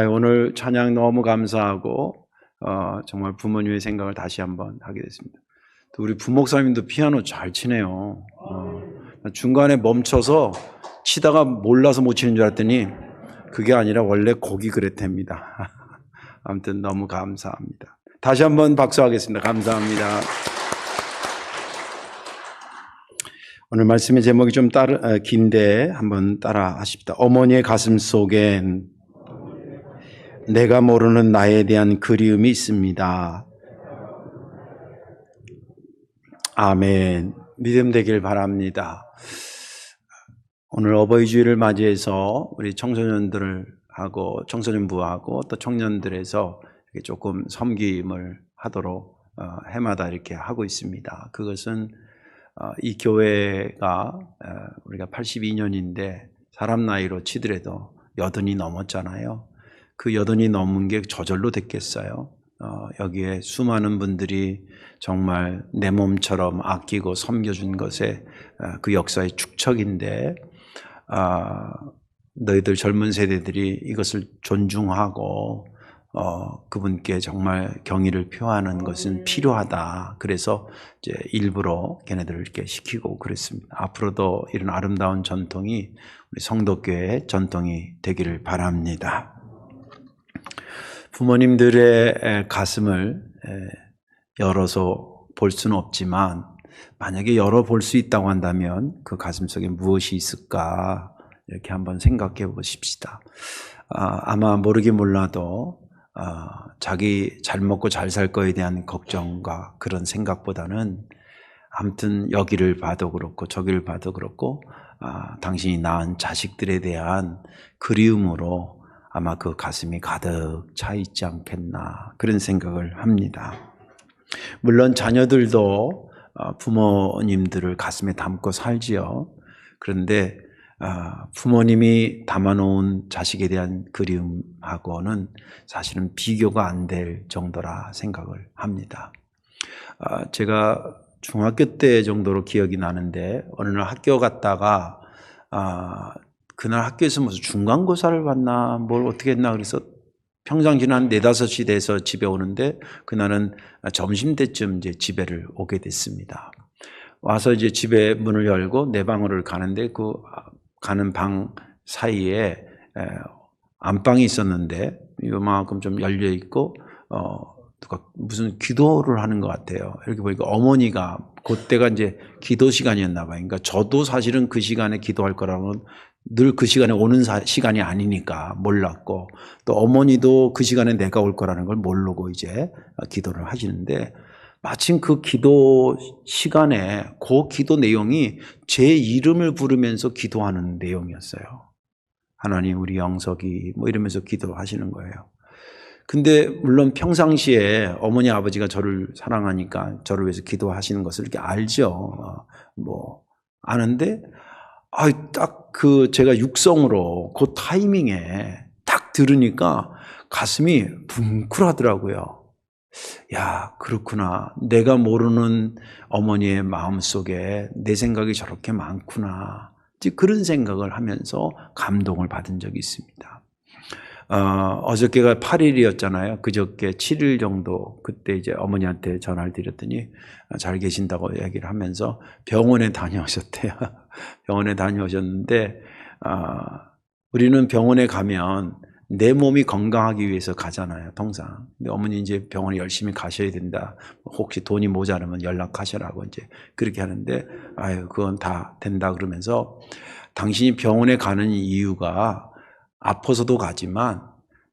오늘 찬양 너무 감사하고 정말 부모님의 생각을 다시 한번 하게 됐습니다. 또 우리 부목사님도 피아노 잘 치네요. 중간에 멈춰서 치다가 몰라서 못 치는 줄 알았더니 그게 아니라 원래 곡이 그랬답니다. 아무튼 너무 감사합니다. 다시 한번 박수하겠습니다. 감사합니다. 오늘 말씀의 제목이 좀 긴데 한번 따라 하십시다. 어머니의 가슴 속엔 내가 모르는 나에 대한 그리움이 있습니다. 아멘. 믿음 되길 바랍니다. 오늘 어버이 주일을 맞이해서 우리 청소년들하고 청소년부하고 또 청년들에서 이렇게 조금 섬김을 하도록 해마다 이렇게 하고 있습니다. 그것은 이 교회가 우리가 82년인데 사람 나이로 치더라도 80이 넘었잖아요. 그 80이 넘은 게 저절로 됐겠어요. 여기에 수많은 분들이 정말 내 몸처럼 아끼고 섬겨준 것에 그 역사의 축적인데 너희들 젊은 세대들이 이것을 존중하고 그분께 정말 경의를 표하는 것은 필요하다. 그래서 이제 일부러 걔네들을 이렇게 시키고 그랬습니다. 앞으로도 이런 아름다운 전통이 우리 성도교회의 전통이 되기를 바랍니다. 부모님들의 가슴을 열어서 볼 수는 없지만 만약에 열어볼 수 있다고 한다면 그 가슴 속에 무엇이 있을까 이렇게 한번 생각해 보십시다. 아마 모르긴 몰라도 자기 잘 먹고 잘 살 거에 대한 걱정과 그런 생각보다는 아무튼 여기를 봐도 그렇고 저기를 봐도 그렇고 당신이 낳은 자식들에 대한 그리움으로 아마 그 가슴이 가득 차 있지 않겠나 그런 생각을 합니다. 물론 자녀들도 부모님들을 가슴에 담고 살지요. 그런데 부모님이 담아놓은 자식에 대한 그리움하고는 사실은 비교가 안 될 정도라 생각을 합니다. 제가 중학교 때 정도로 기억이 나는데 어느 날 학교 갔다가 그날 학교에서 무슨 중간고사를 봤나 뭘 어떻게 했나 그래서 평상시는 한 4, 5시 돼서 집에 오는데 그날은 점심때쯤 이제 집에를 오게 됐습니다. 와서 이제 집에 문을 열고 내 방으로 가는데 그 가는 방 사이에 안방이 있었는데 이만큼 좀 열려 있고 누가 무슨 기도를 하는 것 같아요. 이렇게 보니까 어머니가 그때가 이제 기도 시간이었나 봐요. 그러니까 저도 사실은 그 시간에 기도할 거라고는 늘 그 시간에 오는 시간이 아니니까 몰랐고 또 어머니도 그 시간에 내가 올 거라는 걸 모르고 이제 기도를 하시는데 마침 그 기도 시간에 그 기도 내용이 제 이름을 부르면서 기도하는 내용이었어요. 하나님 우리 영석이 뭐 이러면서 기도하시는 거예요. 근데 물론 평상시에 어머니 아버지가 저를 사랑하니까 저를 위해서 기도하시는 것을 이렇게 알죠. 뭐 아는데 딱 그 제가 육성으로 그 타이밍에 딱 들으니까 가슴이 뭉클하더라고요. 야, 그렇구나. 내가 모르는 어머니의 마음속에 내 생각이 저렇게 많구나. 그런 생각을 하면서 감동을 받은 적이 있습니다. 어저께가 8일이었잖아요. 그저께 7일 정도 그때 이제 어머니한테 전화를 드렸더니 잘 계신다고 얘기를 하면서 병원에 다녀오셨대요. 병원에 다녀오셨는데 우리는 병원에 가면 내 몸이 건강하기 위해서 가잖아요, 통상. 근데 어머니 이제 병원에 열심히 가셔야 된다. 혹시 돈이 모자라면 연락하시라고 이제 그렇게 하는데, 그건 다 된다 그러면서 당신이 병원에 가는 이유가 아파서도 가지만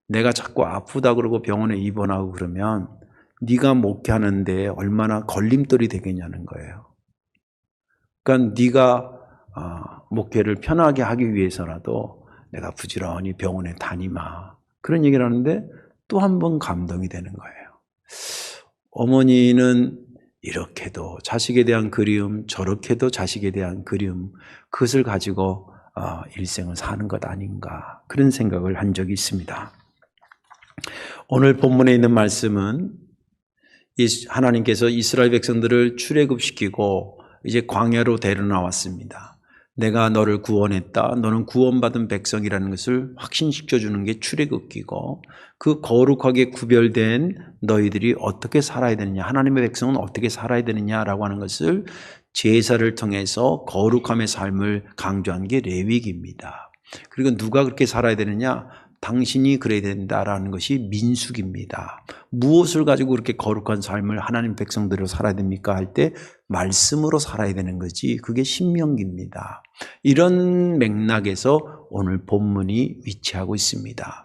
내가 자꾸 아프다 그러고 병원에 입원하고 그러면 네가 목회하는데 얼마나 걸림돌이 되겠냐는 거예요. 그러니까 네가 목회를 편하게 하기 위해서라도 내가 부지런히 병원에 다니마. 그런 얘기를 하는데 또 한 번 감동이 되는 거예요. 어머니는 이렇게도 자식에 대한 그리움, 저렇게도 자식에 대한 그리움, 그것을 가지고 일생을 사는 것 아닌가 그런 생각을 한 적이 있습니다. 오늘 본문에 있는 말씀은 하나님께서 이스라엘 백성들을 출애굽시키고 이제 광야로 데려 나왔습니다. 내가 너를 구원했다. 너는 구원받은 백성이라는 것을 확신시켜주는 게 출애굽기고, 그 거룩하게 구별된 너희들이 어떻게 살아야 되느냐, 하나님의 백성은 어떻게 살아야 되느냐라고 하는 것을 제사를 통해서 거룩함의 삶을 강조한 게 레위기입니다. 그리고 누가 그렇게 살아야 되느냐? 당신이 그래야 된다라는 것이 민수기입니다. 무엇을 가지고 그렇게 거룩한 삶을 하나님 백성들로 살아야 됩니까? 할 때 말씀으로 살아야 되는 거지, 그게 신명기입니다. 이런 맥락에서 오늘 본문이 위치하고 있습니다.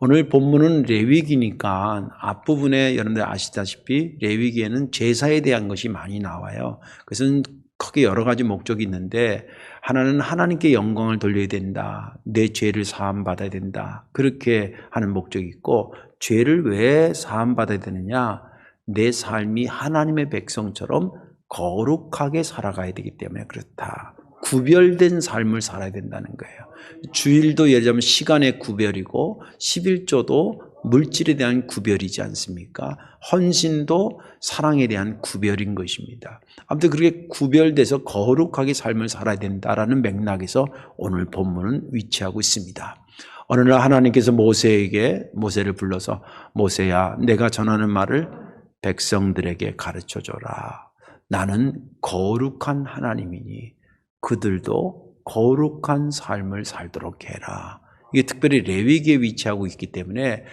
오늘 본문은 레위기니까 앞부분에 여러분들 아시다시피 레위기에는 제사에 대한 것이 많이 나와요. 그것은 크게 여러 가지 목적이 있는데, 하나는 하나님께 영광을 돌려야 된다. 내 죄를 사함받아야 된다. 그렇게 하는 목적이 있고, 죄를 왜 사함받아야 되느냐? 내 삶이 하나님의 백성처럼 거룩하게 살아가야 되기 때문에 그렇다. 구별된 삶을 살아야 된다는 거예요. 주일도 예를 들면 시간의 구별이고, 11조도 물질에 대한 구별이지 않습니까? 헌신도 사랑에 대한 구별인 것입니다. 아무튼 그렇게 구별돼서 거룩하게 삶을 살아야 된다라는 맥락에서 오늘 본문은 위치하고 있습니다. 어느 날 하나님께서 모세를 불러서, 모세야, 내가 전하는 말을 백성들에게 가르쳐줘라. 나는 거룩한 하나님이니 그들도 거룩한 삶을 살도록 해라. 이게 특별히 레위기에 위치하고 있기 때문에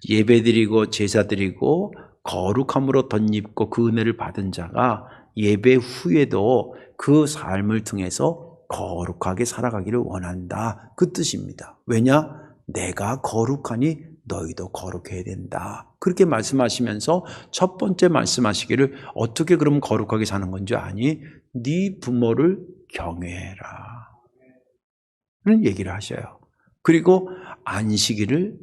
예배드리고 제사드리고 거룩함으로 덧입고 그 은혜를 받은 자가 예배 후에도 그 삶을 통해서 거룩하게 살아가기를 원한다, 그 뜻입니다. 왜냐? 내가 거룩하니 너희도 거룩해야 된다. 그렇게 말씀하시면서 첫 번째 말씀하시기를, 어떻게 그럼 거룩하게 사는 건지 아니? 네 부모를 경외해라 는 얘기를 하셔요. 그리고 안식일을,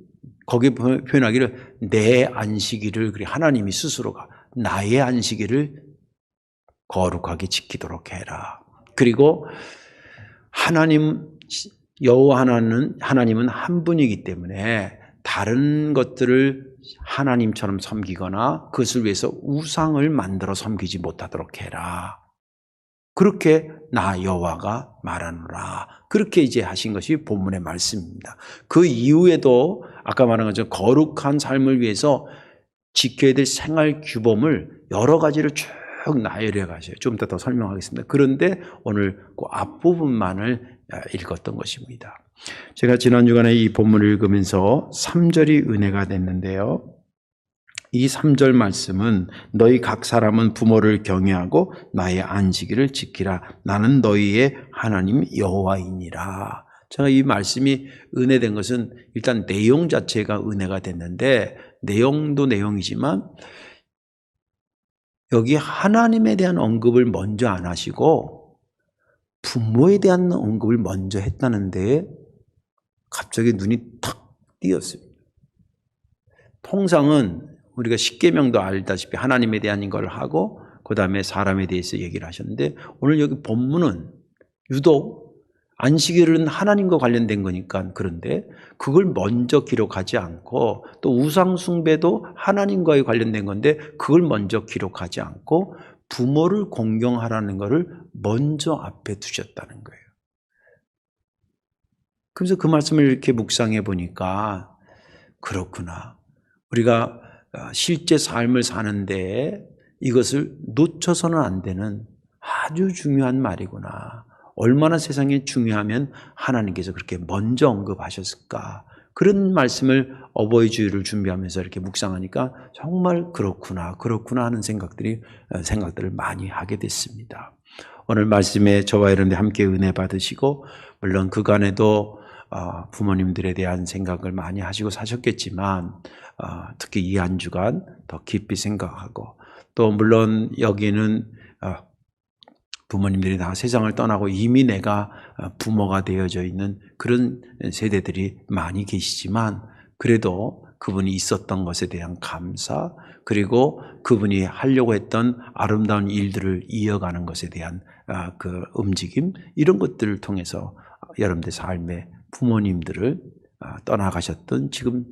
거기에 표현하기를 내 안식일을, 그리고 하나님이 스스로가 나의 안식일을 거룩하게 지키도록 해라. 그리고 여호와 하나님은 한 분이기 때문에 다른 것들을 하나님처럼 섬기거나 그것을 위해서 우상을 만들어 섬기지 못하도록 해라. 그렇게 나 여호와가 말하노라. 그렇게 이제 하신 것이 본문의 말씀입니다. 그 이후에도 아까 말한 것처럼 거룩한 삶을 위해서 지켜야 될 생활 규범을 여러 가지를 쭉 나열해 가셔요. 좀 이따 더 설명하겠습니다. 그런데 오늘 그 앞부분만을 읽었던 것입니다. 제가 지난 주간에 이 본문을 읽으면서 3절이 은혜가 됐는데요. 이 3절 말씀은 너희 각 사람은 부모를 경외하고 나의 안식일을 지키라. 나는 너희의 하나님 여호와이니라. 제가 이 말씀이 은혜된 것은 일단 내용 자체가 은혜가 됐는데, 내용도 내용이지만 여기 하나님에 대한 언급을 먼저 안 하시고 부모에 대한 언급을 먼저 했다는 데 갑자기 눈이 탁 띄었습니다. 통상은 우리가 십계명도 알다시피 하나님에 대한 걸 하고 그 다음에 사람에 대해서 얘기를 하셨는데, 오늘 여기 본문은 유독 안식일은 하나님과 관련된 거니까 그런데 그걸 먼저 기록하지 않고, 또 우상 숭배도 하나님과의 관련된 건데 그걸 먼저 기록하지 않고 부모를 공경하라는 것을 먼저 앞에 두셨다는 거예요. 그래서 그 말씀을 이렇게 묵상해 보니까, 그렇구나, 우리가 실제 삶을 사는데 이것을 놓쳐서는 안 되는 아주 중요한 말이구나. 얼마나 세상에 중요하면 하나님께서 그렇게 먼저 언급하셨을까. 그런 말씀을 어버이 주일을 준비하면서 이렇게 묵상하니까 정말 그렇구나 하는 생각들을 많이 하게 됐습니다. 오늘 말씀에 저와 여러분들 함께 은혜 받으시고, 물론 그간에도 부모님들에 대한 생각을 많이 하시고 사셨겠지만 특히 이 한 주간 더 깊이 생각하고, 또 물론 여기는 부모님들이 다 세상을 떠나고 이미 내가 부모가 되어져 있는 그런 세대들이 많이 계시지만, 그래도 그분이 있었던 것에 대한 감사, 그리고 그분이 하려고 했던 아름다운 일들을 이어가는 것에 대한 그 움직임, 이런 것들을 통해서 여러분들 삶에 부모님들을 떠나가셨던, 지금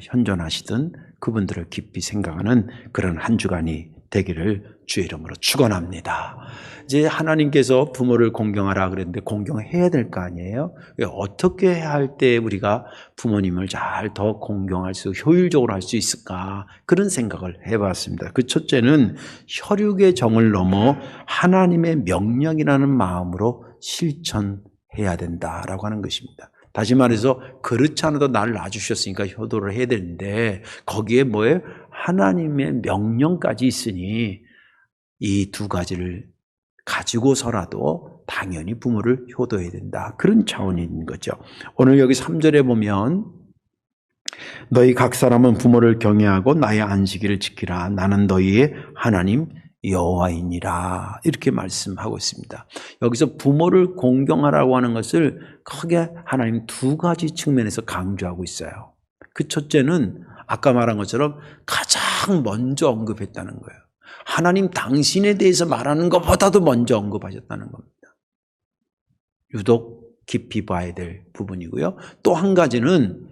현존하시던 그분들을 깊이 생각하는 그런 한 주간이 되기를 주의 이름으로 축원합니다. 이제 하나님께서 부모를 공경하라 그랬는데 공경해야 될 거 아니에요? 어떻게 해야 할 때 우리가 부모님을 잘 더 공경할 수, 효율적으로 할 수 있을까? 그런 생각을 해봤습니다. 그 첫째는 혈육의 정을 넘어 하나님의 명령이라는 마음으로 실천해야 된다라고 하는 것입니다. 다시 말해서 그렇지 않아도 나를 낳아주셨으니까 효도를 해야 되는데 거기에 뭐예요? 하나님의 명령까지 있으니 이 두 가지를 가지고서라도 당연히 부모를 효도해야 된다. 그런 차원이 있는 거죠. 오늘 여기 3절에 보면 너희 각 사람은 부모를 경외하고 나의 안식일을 지키라. 나는 너희의 하나님 여호와이니라. 이렇게 말씀하고 있습니다. 여기서 부모를 공경하라고 하는 것을 크게 하나님 두 가지 측면에서 강조하고 있어요. 그 첫째는 아까 말한 것처럼 가장 먼저 언급했다는 거예요. 하나님 당신에 대해서 말하는 것보다도 먼저 언급하셨다는 겁니다. 유독 깊이 봐야 될 부분이고요. 또 한 가지는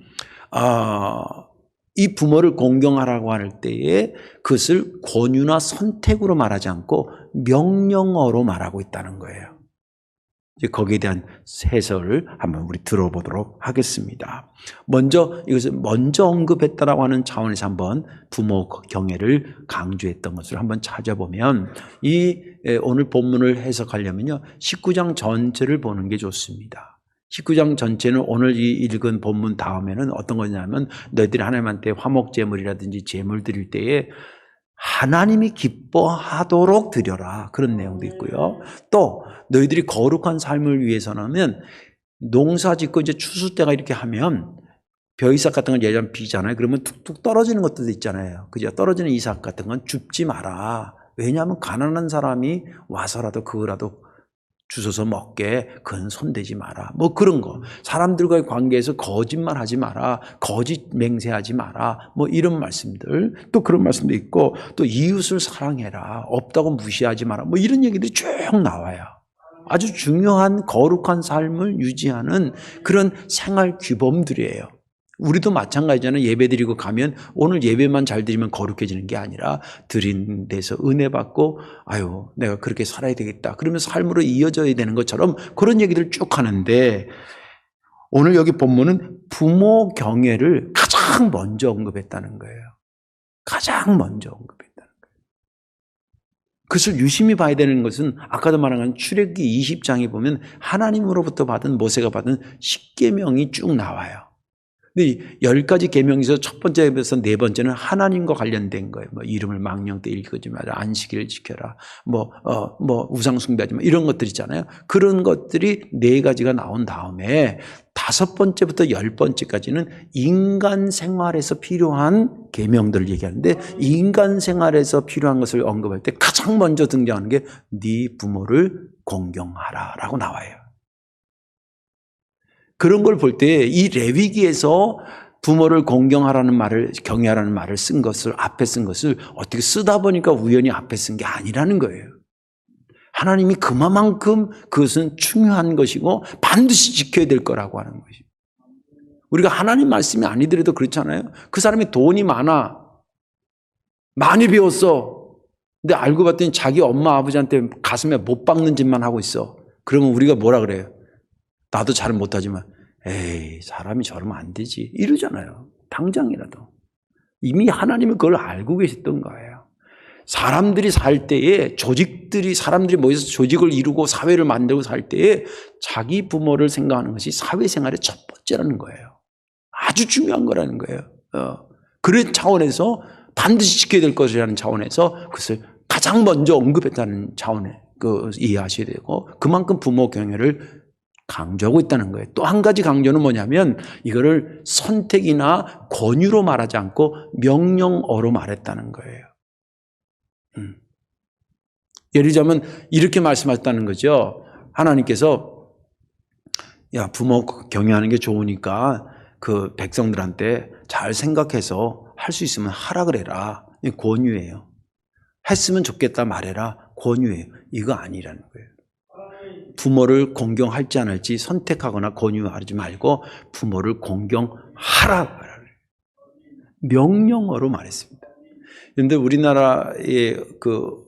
이 부모를 공경하라고 할 때에 그것을 권유나 선택으로 말하지 않고 명령어로 말하고 있다는 거예요. 이제 거기에 대한 해설을 한번 우리 들어보도록 하겠습니다. 먼저 이것을 먼저 언급했다라고 하는 차원에서 한번 부모 경애를 강조했던 것을 한번 찾아보면 이 오늘 본문을 해석하려면요 19장 전체를 보는 게 좋습니다. 19장 전체는 오늘 이 읽은 본문 다음에는 어떤 거냐면 너희들이 하나님한테 화목제물이라든지 제물 드릴 때에 하나님이 기뻐하도록 드려라. 그런 내용도 있고요. 또 너희들이 거룩한 삶을 위해서는 농사 짓고 이제 추수 때가 이렇게 하면 벼이삭 같은 건 예전 비잖아요. 그러면 툭툭 떨어지는 것들도 있잖아요. 그죠? 떨어지는 이삭 같은 건 줍지 마라. 왜냐하면 가난한 사람이 와서라도 그거라도 주워서 먹게 그건 손대지 마라. 뭐 그런 거. 사람들과의 관계에서 거짓말 하지 마라. 거짓 맹세하지 마라. 뭐 이런 말씀들. 또 그런 말씀도 있고 또 이웃을 사랑해라. 없다고 무시하지 마라. 뭐 이런 얘기들이 쭉 나와요. 아주 중요한 거룩한 삶을 유지하는 그런 생활 규범들이에요. 우리도 마찬가지잖아요. 예배 드리고 가면 오늘 예배만 잘 드리면 거룩해지는 게 아니라 드린 데서 은혜 받고 아유 내가 그렇게 살아야 되겠다. 그러면 삶으로 이어져야 되는 것처럼 그런 얘기들 쭉 하는데 오늘 여기 본문은 부모 경애를 가장 먼저 언급했다는 거예요. 가장 먼저 언급했다는 거예요. 그것을 유심히 봐야 되는 것은 아까도 말한 출애굽기 20장에 보면 하나님으로부터 받은 모세가 받은 10계명이 쭉 나와요. 근데 10가지 계명에서 첫 번째에서 네 번째는 하나님과 관련된 거예요. 뭐 이름을 망령 때 읽지 마라, 안식일을 지켜라, 우상 숭배하지 마 이런 것들 있잖아요. 그런 것들이 네 가지가 나온 다음에 5번째부터 10번째까지는 인간 생활에서 필요한 계명들을 얘기하는데 인간 생활에서 필요한 것을 언급할 때 가장 먼저 등장하는 게 네 부모를 공경하라라고 나와요. 그런 걸 볼 때 이 레위기에서 부모를 공경하라는 말을 경외하라는 말을 쓴 것을 앞에 쓴 것을 어떻게 쓰다 보니까 우연히 앞에 쓴 게 아니라는 거예요. 하나님이 그만큼 그것은 중요한 것이고 반드시 지켜야 될 거라고 하는 것이죠. 우리가 하나님 말씀이 아니더라도 그렇잖아요. 그 사람이 돈이 많아. 많이 배웠어. 근데 알고 봤더니 자기 엄마 아버지한테 가슴에 못 박는 짓만 하고 있어. 그러면 우리가 뭐라 그래요? 나도 잘 못하지만 에이 사람이 저러면 안 되지 이러잖아요. 당장이라도. 이미 하나님은 그걸 알고 계셨던 거예요. 사람들이 살 때에 사람들이 모여서 조직을 이루고 사회를 만들고 살 때에 자기 부모를 생각하는 것이 사회생활의 첫 번째라는 거예요. 아주 중요한 거라는 거예요. 그런 차원에서 반드시 지켜야 될 것이라는 차원에서 그것을 가장 먼저 언급했다는 차원에 이해하셔야 되고 그만큼 부모 경애를 강조하고 있다는 거예요. 또 한 가지 강조는 뭐냐면 이거를 선택이나 권유로 말하지 않고 명령어로 말했다는 거예요. 예를 들자면 이렇게 말씀하셨다는 거죠. 하나님께서 야 부모 경외하는 게 좋으니까 그 백성들한테 잘 생각해서 할 수 있으면 하라 그래라. 권유예요. 했으면 좋겠다 말해라. 권유예요. 이거 아니라는 거예요. 부모를 공경할지 안 할지 선택하거나 권유하지 말고 부모를 공경하라. 명령어로 말했습니다. 그런데 우리나라의 그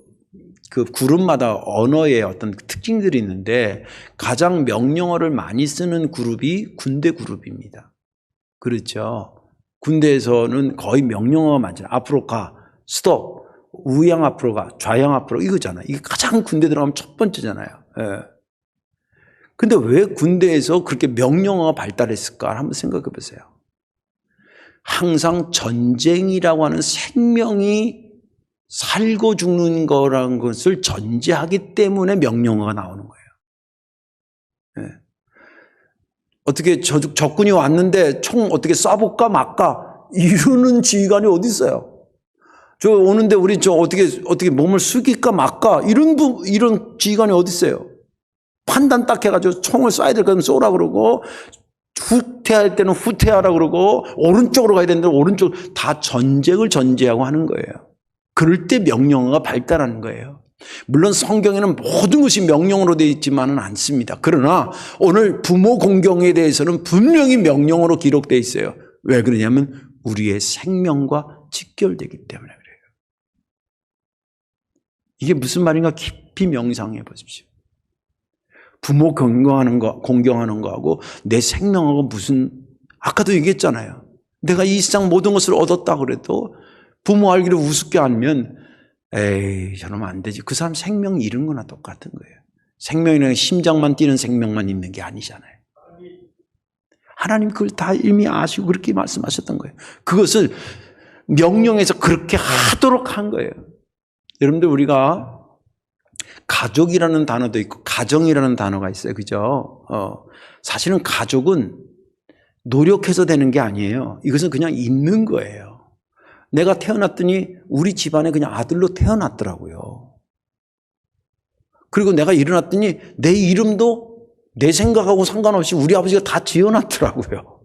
그룹마다 언어의 어떤 특징들이 있는데 가장 명령어를 많이 쓰는 그룹이 군대 그룹입니다. 그렇죠. 군대에서는 거의 명령어가 많잖아요. 앞으로 가, 스톱, 우양 앞으로 가, 좌양 앞으로 이거잖아요. 이게 가장 군대 들어가면 첫 번째잖아요. 예. 근데 왜 군대에서 그렇게 명령어가 발달했을까? 한번 생각해 보세요. 항상 전쟁이라고 하는 생명이 살고 죽는 거라는 것을 전제하기 때문에 명령어가 나오는 거예요. 네. 어떻게 적군이 왔는데 총 어떻게 쏴볼까 말까 이러는 지휘관이 어디 있어요? 저 오는데 우리 저 어떻게 몸을 숙일까 말까 이런 지휘관이 어디 있어요? 판단 딱 해가지고 총을 쏴야 될 거면 쏘라 그러고 후퇴할 때는 후퇴하라 그러고 오른쪽으로 가야 되는데 오른쪽 다 전쟁을 전제하고 하는 거예요. 그럴 때 명령어가 발달하는 거예요. 물론 성경에는 모든 것이 명령어로 되어 있지만은 않습니다. 그러나 오늘 부모 공경에 대해서는 분명히 명령어로 기록되어 있어요. 왜 그러냐면 우리의 생명과 직결되기 때문에 그래요. 이게 무슨 말인가 깊이 명상해 보십시오. 부모 공경하는 거하고 내 생명하고 무슨, 아까도 얘기했잖아요. 내가 이 세상 모든 것을 얻었다 그래도 부모 알기를 우습게 하면 에이 저러면 안 되지. 그 사람 생명 잃은 거나 똑같은 거예요. 생명이라는 심장만 뛰는 생명만 있는 게 아니잖아요. 하나님 그걸 다 이미 아시고 그렇게 말씀하셨던 거예요. 그것을 명령해서 그렇게 하도록 한 거예요. 여러분들 우리가 가족이라는 단어도 있고 가정이라는 단어가 있어요. 그죠? 사실은 가족은 노력해서 되는 게 아니에요. 이것은 그냥 있는 거예요. 내가 태어났더니 우리 집안에 그냥 아들로 태어났더라고요. 그리고 내가 일어났더니 내 이름도 내 생각하고 상관없이 우리 아버지가 다 지어놨더라고요.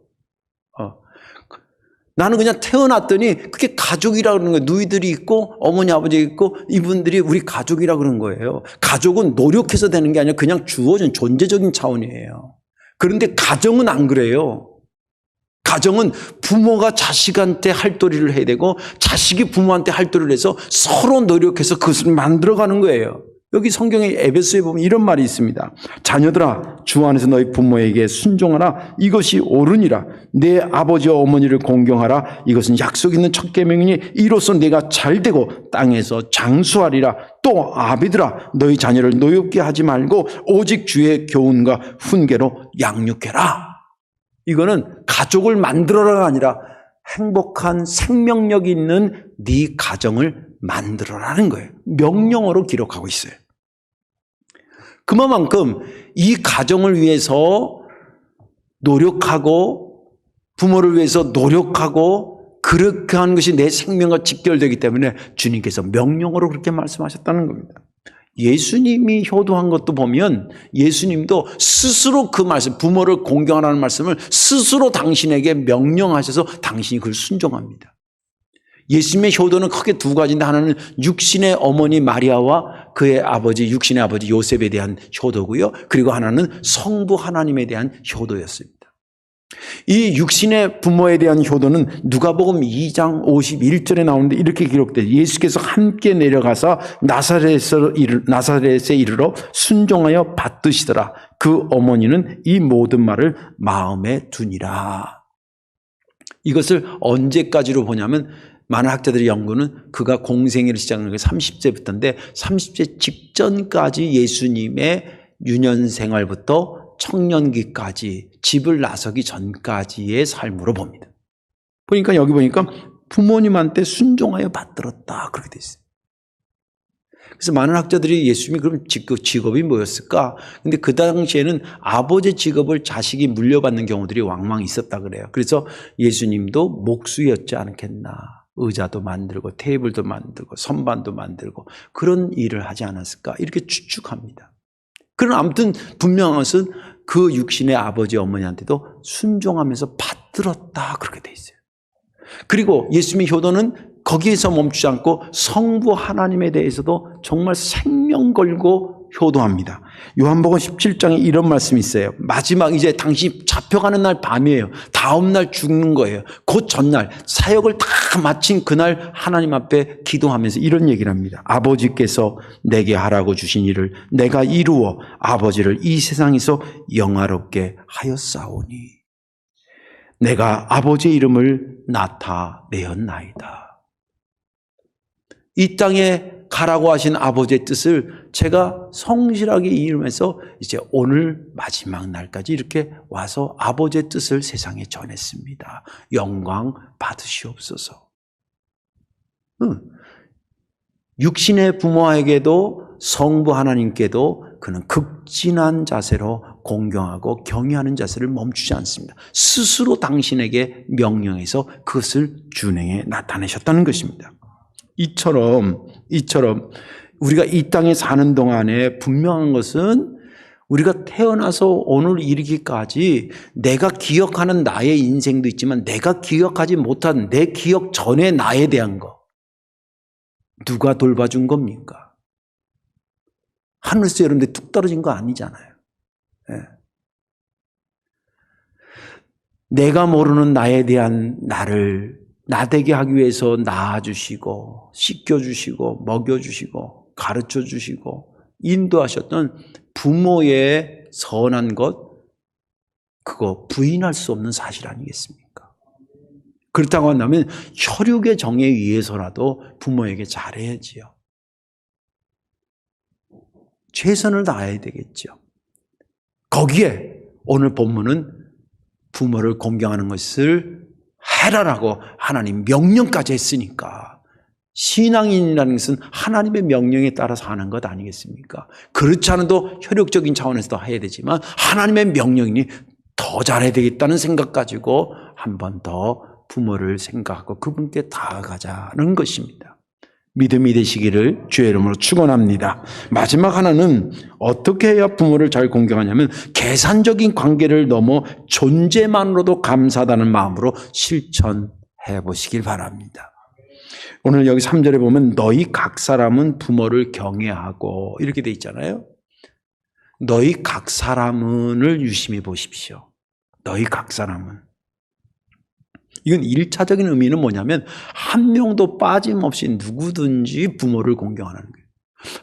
나는 그냥 태어났더니 그게 가족이라 그러는 거예요. 누이들이 있고 어머니 아버지 있고 이분들이 우리 가족이라 그러는 거예요. 가족은 노력해서 되는 게 아니라 그냥 주어진 존재적인 차원이에요. 그런데 가정은 안 그래요. 가정은 부모가 자식한테 할도리를 해야 되고 자식이 부모한테 할도리를 해서 서로 노력해서 그것을 만들어가는 거예요. 여기 성경의 에베소에 보면 이런 말이 있습니다. 자녀들아 주 안에서 너희 부모에게 순종하라. 이것이 옳으니라. 내 아버지와 어머니를 공경하라. 이것은 약속 있는 첫 계명이니 이로써 내가 잘되고 땅에서 장수하리라. 또 아비들아 너희 자녀를 노엽게 하지 말고 오직 주의 교훈과 훈계로 양육해라. 이거는 가족을 만들어라가 아니라 행복한 생명력이 있는 네 가정을 만들어라는 거예요. 명령어로 기록하고 있어요. 그만큼 이 가정을 위해서 노력하고 부모를 위해서 노력하고 그렇게 하는 것이 내 생명과 직결되기 때문에 주님께서 명령어로 그렇게 말씀하셨다는 겁니다. 예수님이 효도한 것도 보면 예수님도 스스로 그 말씀, 부모를 공경하라는 말씀을 스스로 당신에게 명령하셔서 당신이 그걸 순종합니다. 예수님의 효도는 크게 두 가지인데 하나는 육신의 어머니 마리아와 그의 아버지, 육신의 아버지 요셉에 대한 효도고요. 그리고 하나는 성부 하나님에 대한 효도였습니다. 이 육신의 부모에 대한 효도는 누가복음 2장 51절에 나오는데 이렇게 기록돼요. 예수께서 함께 내려가서 나사렛에 이르러 순종하여 받드시더라. 그 어머니는 이 모든 말을 마음에 두니라. 이것을 언제까지로 보냐면 많은 학자들의 연구는 그가 공생애를 시작한 게 30세부터인데 30세 직전까지 예수님의 유년 생활부터 청년기까지 집을 나서기 전까지의 삶으로 봅니다. 보니까 여기 보니까 부모님한테 순종하여 받들었다 그렇게 돼 있어요. 그래서 많은 학자들이 예수님이 그럼 직업이 뭐였을까? 근데 그 당시에는 아버지 직업을 자식이 물려받는 경우들이 왕왕 있었다 그래요. 그래서 예수님도 목수였지 않겠나. 의자도 만들고 테이블도 만들고 선반도 만들고 그런 일을 하지 않았을까? 이렇게 추측합니다. 그러나 아무튼 분명한 것은 그 육신의 아버지 어머니한테도 순종하면서 받들었다 그렇게 돼 있어요. 그리고 예수님의 효도는 거기에서 멈추지 않고 성부 하나님에 대해서도 정말 생명 걸고 효도합니다. 요한복음 17장에 이런 말씀이 있어요. 마지막 이제 당신이 잡혀가는 날 밤이에요. 다음 날 죽는 거예요. 곧 전날 사역을 다 마친 그날 하나님 앞에 기도하면서 이런 얘기를 합니다. 아버지께서 내게 하라고 주신 일을 내가 이루어 아버지를 이 세상에서 영화롭게 하였사오니 내가 아버지의 이름을 나타내었나이다. 이 땅에 가라고 하신 아버지의 뜻을 제가 성실하게 이루면서 이제 오늘 마지막 날까지 이렇게 와서 아버지의 뜻을 세상에 전했습니다. 영광 받으시옵소서. 육신의 부모에게도 성부 하나님께도 그는 극진한 자세로 공경하고 경외하는 자세를 멈추지 않습니다. 스스로 당신에게 명령해서 그것을 준행해 나타내셨다는 것입니다. 이처럼 우리가 이 땅에 사는 동안에 분명한 것은 우리가 태어나서 오늘 이르기까지 내가 기억하는 나의 인생도 있지만 내가 기억하지 못한 내 기억 전의 나에 대한 거 누가 돌봐준 겁니까? 하늘에서 여러분들 뚝 떨어진 거 아니잖아요. 네. 내가 모르는 나에 대한 나를 나되게 하기 위해서 낳아주시고 씻겨주시고 먹여주시고 가르쳐주시고 인도하셨던 부모의 선한 것 그거 부인할 수 없는 사실 아니겠습니까? 그렇다고 한다면 혈육의 정에 의해서라도 부모에게 잘해야지요. 최선을 다해야 되겠죠. 거기에 오늘 본문은 부모를 공경하는 것을 해라라고 하나님 명령까지 했으니까 신앙인이라는 것은 하나님의 명령에 따라서 하는 것 아니겠습니까? 그렇지 않아도 혈육적인 차원에서도 해야 되지만 하나님의 명령이니 더 잘해야 되겠다는 생각 가지고 한 번 더 부모를 생각하고 그분께 다가가자는 것입니다. 믿음이 되시기를 주의 이름으로 축원합니다. 마지막 하나는 어떻게 해야 부모를 잘 공경하냐면 계산적인 관계를 넘어 존재만으로도 감사하다는 마음으로 실천해 보시길 바랍니다. 오늘 여기 3절에 보면 너희 각 사람은 부모를 경외하고 이렇게 돼 있잖아요. 너희 각 사람은을 유심히 보십시오. 너희 각 사람은. 이건 1차적인 의미는 뭐냐면 한 명도 빠짐없이 누구든지 부모를 공경하는 거예요.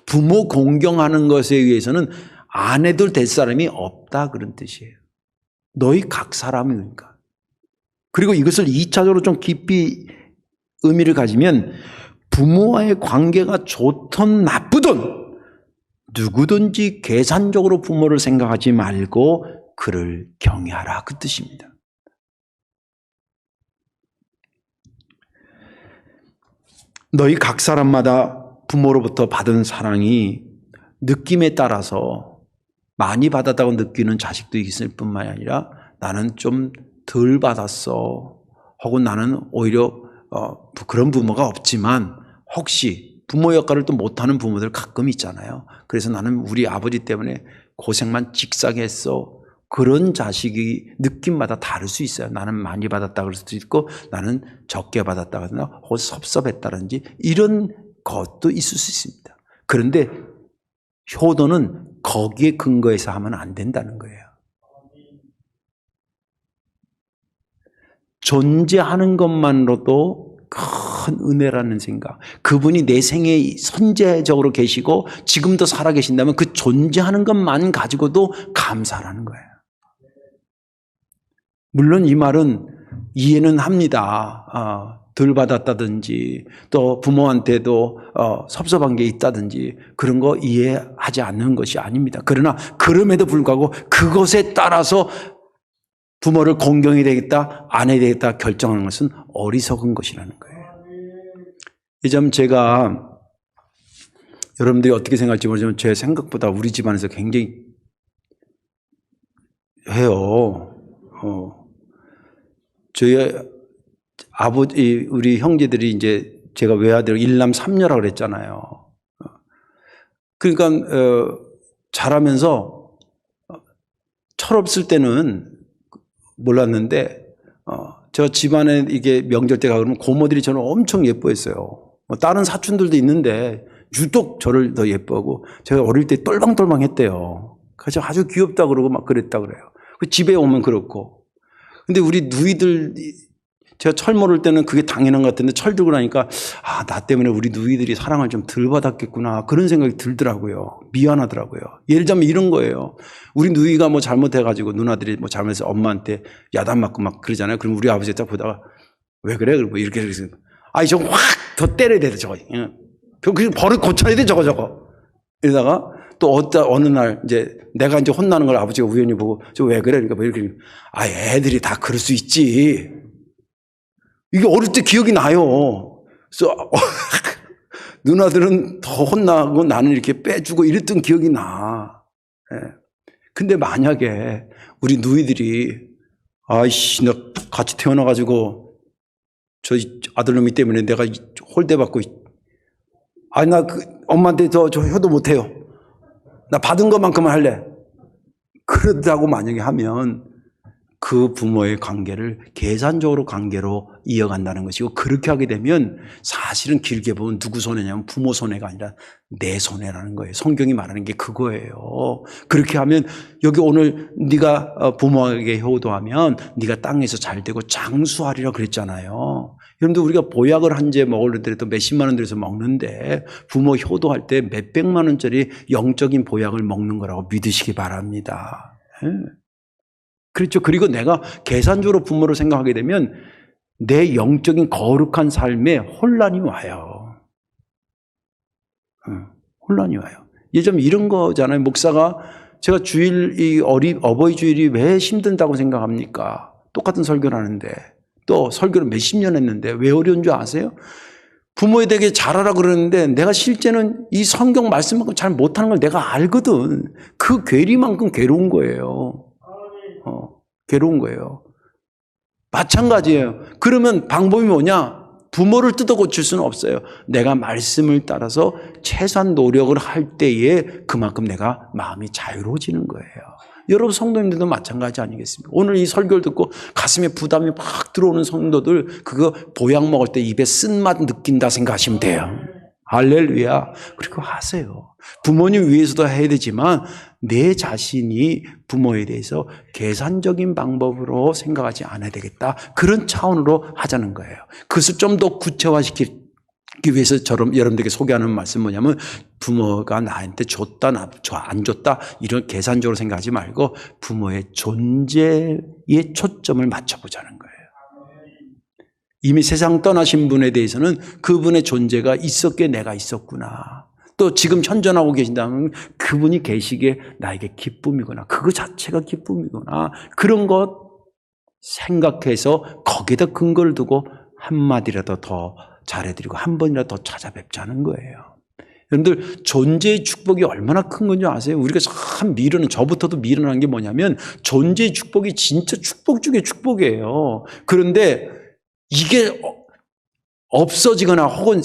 부모 공경하는 것에 의해서는 안 해도 될 사람이 없다 그런 뜻이에요. 너희 각 사람이니까. 그리고 이것을 2차적으로 좀 깊이 의미를 가지면 부모와의 관계가 좋든 나쁘든 누구든지 계산적으로 부모를 생각하지 말고 그를 경외하라 그 뜻입니다. 너희 각 사람마다 부모로부터 받은 사랑이 느낌에 따라서 많이 받았다고 느끼는 자식도 있을 뿐만이 아니라 나는 좀 덜 받았어. 혹은 나는 오히려 그런 부모가 없지만 혹시 부모 역할을 또 못하는 부모들 가끔 있잖아요. 그래서 나는 우리 아버지 때문에 고생만 직사게 했어. 그런 자식이 느낌마다 다를 수 있어요. 나는 많이 받았다 그럴 수도 있고 나는 적게 받았다 그러나 혹은 섭섭했다든지 이런 것도 있을 수 있습니다. 그런데 효도는 거기에 근거해서 하면 안 된다는 거예요. 존재하는 것만으로도 큰 은혜라는 생각. 그분이 내 생에 선제적으로 계시고 지금도 살아계신다면 그 존재하는 것만 가지고도 감사라는 거예요. 물론 이 말은 이해는 합니다. 덜 받았다든지 또 부모한테도 섭섭한 게 있다든지 그런 거 이해하지 않는 것이 아닙니다. 그러나 그럼에도 불구하고 그것에 따라서 부모를 공경해야 되겠다, 안 해야 되겠다 결정하는 것은 어리석은 것이라는 거예요. 이 점 제가 여러분들이 어떻게 생각할지 모르지만 제 생각보다 우리 집안에서 굉장히 해요. 저희 아버지, 우리 형제들이 이제 제가 외아들 일남 삼녀라고 그랬잖아요. 그러니까 자라면서 철없을 때는 몰랐는데 저 집안에 이게 명절 때 가면 고모들이 저는 엄청 예뻐했어요. 다른 사촌들도 있는데 유독 저를 더 예뻐하고 제가 어릴 때 똘방똘방 했대요. 그래서 아주 귀엽다 그러고 막 그랬다 그래요. 집에 오면 그렇고. 근데 우리 누이들, 제가 철 모를 때는 그게 당연한 것 같은데 철 들고 나니까 나 때문에 우리 누이들이 사랑을 좀 덜 받았겠구나 그런 생각이 들더라고요. 미안하더라고요. 예를 들자면 이런 거예요. 우리 누이가 뭐 잘못해가지고 누나들이 뭐 잘못해서 엄마한테 야단 맞고 막 그러잖아요. 그럼 우리 아버지가 딱 보다가 왜 그래? 그러고 이렇게 그래서 저거 확 더 때려야 돼 저거. 그 버릇 고쳐야 돼 저거. 이러다가 또 어느 날 이제 내가 이제 혼나는 걸 아버지가 우연히 보고 저 왜 그래? 그러니까 뭐 이렇게 애들이 다 그럴 수 있지. 이게 어릴 때 기억이 나요. 그래서 누나들은 더 혼나고 나는 이렇게 빼주고 이랬던 기억이 나. 근데 만약에 우리 누이들이 아이씨 너 같이 태어나가지고 저 아들놈이 때문에 내가 홀대받고 나 엄마한테 저 효도 못해요. 나 받은 것만큼만 할래. 그러다고 만약에 하면 그 부모의 관계를 계산적으로 관계로 이어간다는 것이고 그렇게 하게 되면 사실은 길게 보면 누구 손해냐면 부모 손해가 아니라 내 손해라는 거예요. 성경이 말하는 게 그거예요. 그렇게 하면 여기 오늘 네가 부모에게 효도하면 네가 땅에서 잘 되고 장수하리라 그랬잖아요. 여러분들 우리가 보약을 한 재 먹으려도 몇십만 원 들여서 먹는데 부모 효도할 때 몇백만 원짜리 영적인 보약을 먹는 거라고 믿으시기 바랍니다. 그렇죠. 그리고 내가 계산적으로 부모를 생각하게 되면 내 영적인 거룩한 삶에 혼란이 와요. 혼란이 와요. 예전 이런 거잖아요. 목사가 제가 어버이 주일이 왜 힘든다고 생각합니까? 똑같은 설교를 하는데 또 설교를 몇십 년 했는데 왜 어려운 줄 아세요? 부모에 대해 잘하라 그러는데 내가 실제는 이 성경 말씀만큼 잘 못하는 걸 내가 알거든. 그 괴리만큼 괴로운 거예요. 괴로운 거예요. 마찬가지예요. 그러면 방법이 뭐냐? 부모를 뜯어 고칠 수는 없어요. 내가 말씀을 따라서 최소한 노력을 할 때에 그만큼 내가 마음이 자유로워지는 거예요. 여러분 성도님들도 마찬가지 아니겠습니까? 오늘 이 설교를 듣고 가슴에 부담이 막 들어오는 성도들 그거 보약 먹을 때 입에 쓴맛 느낀다 생각하시면 돼요. 할렐루야. 그리고 하세요. 부모님 위해서도 해야 되지만 내 자신이 부모에 대해서 계산적인 방법으로 생각하지 않아야 되겠다. 그런 차원으로 하자는 거예요. 그것을 좀 더 구체화시키기 위해서 여러분들에게 소개하는 말씀은 뭐냐면 부모가 나한테 줬다, 안 줬다 이런 계산적으로 생각하지 말고 부모의 존재에 초점을 맞춰보자는 거예요. 이미 세상 떠나신 분에 대해서는 그분의 존재가 있었기에 내가 있었구나. 또 지금 현존하고 계신다면 그분이 계시기에 나에게 기쁨이구나. 그거 자체가 기쁨이구나. 그런 것 생각해서 거기에다 근거를 두고 한마디라도 더 잘해드리고 한 번이라도 더 찾아뵙자는 거예요. 여러분들 존재의 축복이 얼마나 큰 건지 아세요? 우리가 참 저부터도 미련한 게 뭐냐면 존재의 축복이 진짜 축복 중에 축복이에요. 그런데 이게 없어지거나 혹은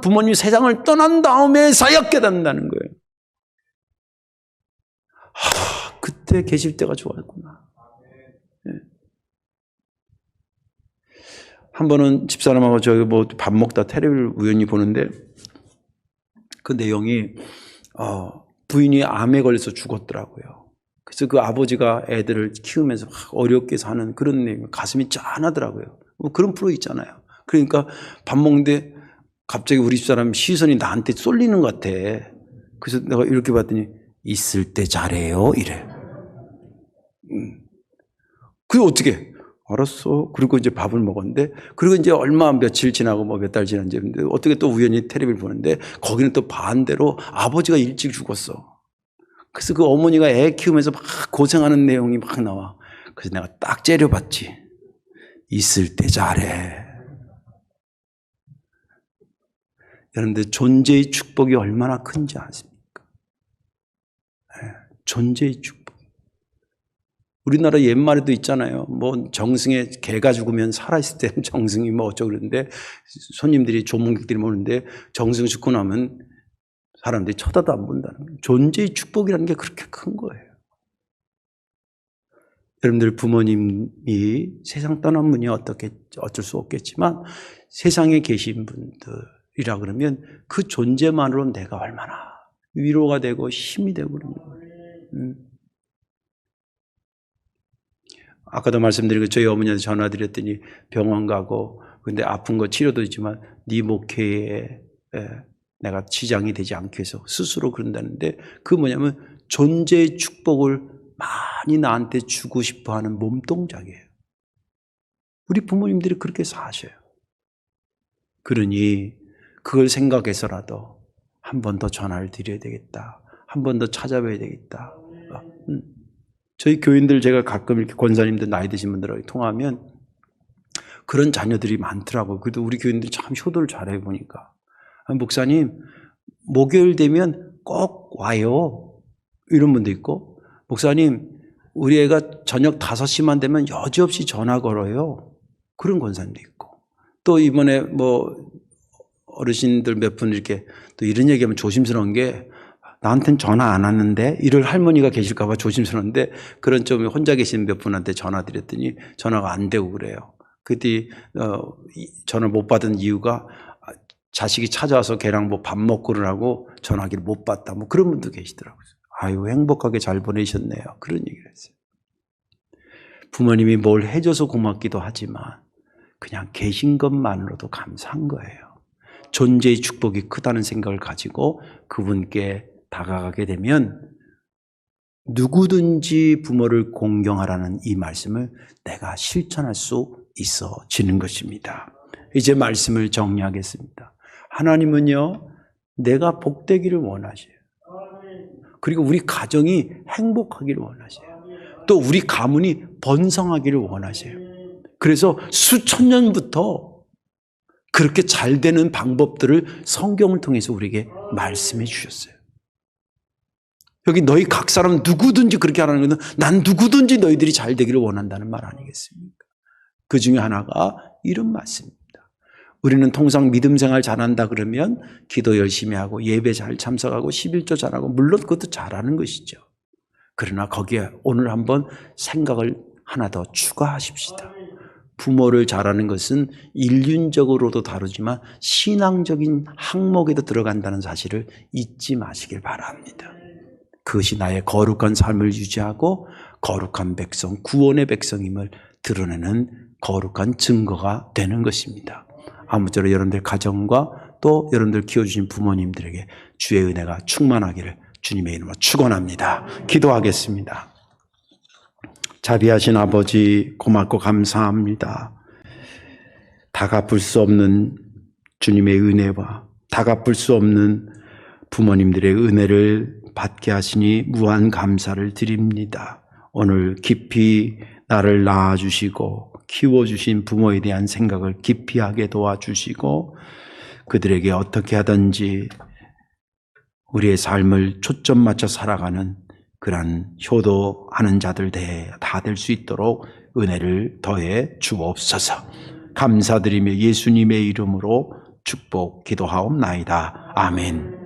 부모님이 세상을 떠난 다음에서야 깨닫는다는 거예요. 그때 계실 때가 좋았구나. 네. 한 번은 집사람하고 저기 밥 먹다 텔레비를 우연히 보는데 그 내용이 부인이 암에 걸려서 죽었더라고요. 그래서 그 아버지가 애들을 키우면서 어렵게 사는 그런 내용, 가슴이 짠하더라고요. 뭐 그런 프로 있잖아요. 그러니까 밥 먹는데 갑자기 우리 집사람 시선이 나한테 쏠리는 것 같아. 그래서 내가 이렇게 봤더니 있을 때 잘해요 이래. 그게 어떻게? 알았어. 그리고 이제 밥을 먹었는데 그리고 이제 며칠 지나고 몇 달 지났는데 어떻게 또 우연히 텔레비를 보는데 거기는 또 반대로 아버지가 일찍 죽었어. 그래서 그 어머니가 애 키우면서 막 고생하는 내용이 막 나와. 그래서 내가 딱 째려봤지. 있을 때 잘해. 여러분들 존재의 축복이 얼마나 큰지 아십니까? 네, 존재의 축복. 우리나라 옛말에도 있잖아요. 정승에 개가 죽으면 살아있을 때 정승이 어쩌고 그러는데 손님들이 조문객들이 오는데 정승 죽고 나면 사람들이 쳐다도 안 본다는 거예요. 존재의 축복이라는 게 그렇게 큰 거예요. 여러분들 부모님이 세상 떠난 분이 어쩔 수 없겠지만 세상에 계신 분들 그러면 그 존재만으로 내가 얼마나 위로가 되고 힘이 되고 그런 거예요. 아까도 말씀드린 거 저희 어머니한테 전화드렸더니 병원 가고 근데 아픈 거 치료도 있지만 네 목회에 내가 지장이 되지 않게 해서 스스로 그런다는데 그 뭐냐면 존재의 축복을 많이 나한테 주고 싶어하는 몸동작이에요. 우리 부모님들이 그렇게 사셔요. 그러니 그걸 생각해서라도 한 번 더 전화를 드려야 되겠다. 한 번 더 찾아봐야 되겠다. 저희 교인들 제가 가끔 이렇게 권사님들 나이 드신 분들하고 통화하면 그런 자녀들이 많더라고요. 그래도 우리 교인들이 참 효도를 잘해 보니까. 목사님, 목요일 되면 꼭 와요. 이런 분도 있고, 목사님, 우리 애가 저녁 5시만 되면 여지없이 전화 걸어요. 그런 권사님도 있고. 또 이번에 어르신들 몇 분 이렇게 또 이런 얘기하면 조심스러운 게 나한테는 전화 안 왔는데 이럴 할머니가 계실까 봐 조심스러운데 그런 좀 혼자 계신 몇 분한테 전화 드렸더니 전화가 안 되고 그래요. 그때 전화를 못 받은 이유가 자식이 찾아와서 걔랑 밥 먹고 그러라고 전화기를 못 받다. 그런 분도 계시더라고요. 아유, 행복하게 잘 보내셨네요. 그런 얘기를 했어요. 부모님이 뭘 해줘서 고맙기도 하지만 그냥 계신 것만으로도 감사한 거예요. 존재의 축복이 크다는 생각을 가지고 그분께 다가가게 되면 누구든지 부모를 공경하라는 이 말씀을 내가 실천할 수 있어지는 것입니다. 이제 말씀을 정리하겠습니다. 하나님은요, 내가 복되기를 원하셔요. 그리고 우리 가정이 행복하기를 원하셔요. 또 우리 가문이 번성하기를 원하셔요. 그래서 수천 년부터 그렇게 잘 되는 방법들을 성경을 통해서 우리에게 말씀해 주셨어요. 여기 너희 각 사람 누구든지 그렇게 하라는 것은 난 누구든지 너희들이 잘 되기를 원한다는 말 아니겠습니까? 그 중에 하나가 이런 말씀입니다. 우리는 통상 믿음 생활 잘한다 그러면 기도 열심히 하고 예배 잘 참석하고 11조 잘하고 물론 그것도 잘하는 것이죠. 그러나 거기에 오늘 한번 생각을 하나 더 추가하십시다. 부모를 잘하는 것은 인륜적으로도 다르지만 신앙적인 항목에도 들어간다는 사실을 잊지 마시길 바랍니다. 그것이 나의 거룩한 삶을 유지하고 거룩한 백성, 구원의 백성임을 드러내는 거룩한 증거가 되는 것입니다. 아무쪼록 여러분들 가정과 또 여러분들 키워주신 부모님들에게 주의 은혜가 충만하기를 주님의 이름으로 축원합니다. 기도하겠습니다. 자비하신 아버지 고맙고 감사합니다. 다 갚을 수 없는 주님의 은혜와 다 갚을 수 없는 부모님들의 은혜를 받게 하시니 무한 감사를 드립니다. 오늘 깊이 나를 낳아주시고 키워주신 부모에 대한 생각을 깊이 하게 도와주시고 그들에게 어떻게 하든지 우리의 삶을 초점 맞춰 살아가는 그러한 효도하는 자들 다 될 수 있도록 은혜를 더해 주옵소서. 감사드리며 예수님의 이름으로 축복 기도하옵나이다. 아멘.